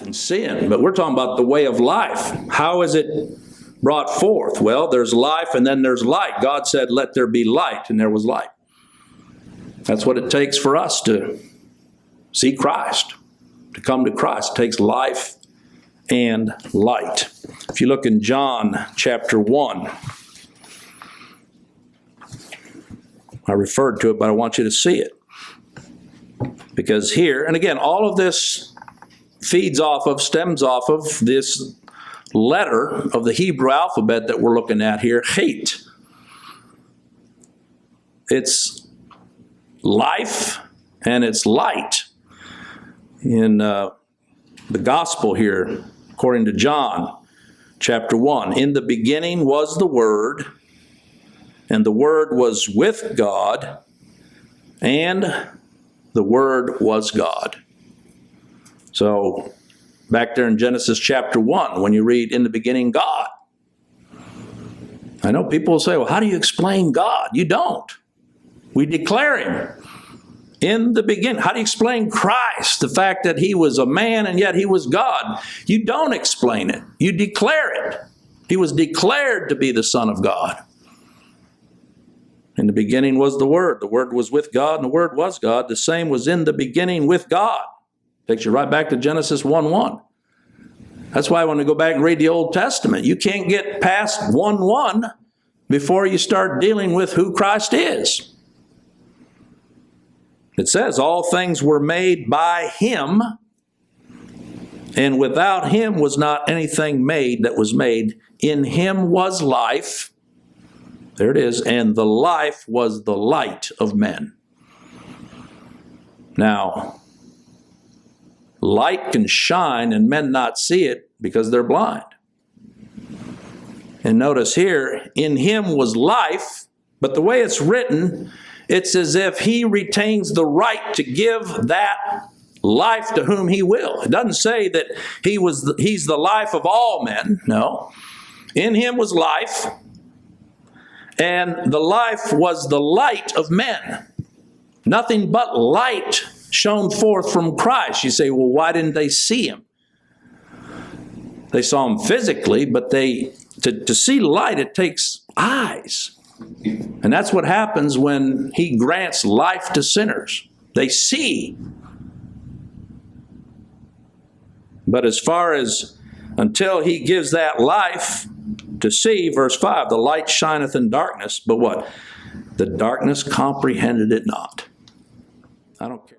and sin, but we're talking about the way of life. How is it brought forth? Well, there's life and then there's light. God said, let there be light, and there was light. That's what it takes for us to see Christ, to come to Christ. It takes life and light. If you look in John chapter 1, I referred to it, but I want you to see it. Because here, and again, all of this stems off of this letter of the Hebrew alphabet that we're looking at here, Chet. It's life and it's light. In the gospel here, according to John chapter 1, in the beginning was the Word, and the Word was with God, and the Word was God. So, back there in Genesis chapter 1, when you read, in the beginning, God. I know people will say, well, how do you explain God? You don't. We declare Him. In the beginning. How do you explain Christ? The fact that He was a man and yet He was God. You don't explain it. You declare it. He was declared to be the Son of God. In the beginning was the Word. The Word was with God, and the Word was God. The same was in the beginning with God. Takes you right back to Genesis 1:1. That's why when we go back and read the Old Testament, you can't get past 1:1 before you start dealing with who Christ is. It says, all things were made by Him, and without Him was not anything made that was made. In Him was life. There it is. And the life was the light of men. Now, light can shine and men not see it because they're blind. And notice here, in Him was life, but the way it's written, it's as if He retains the right to give that life to whom He will. It doesn't say that He's the life of all men. No. In Him was life, and the life was the light of men. Nothing but light shone forth from Christ. You say, well, why didn't they see Him? They saw Him physically, but to see light, it takes eyes. And that's what happens when He grants life to sinners. They see. But as far as until He gives that life to see, verse 5, the light shineth in darkness, but what? The darkness comprehended it not. I don't care.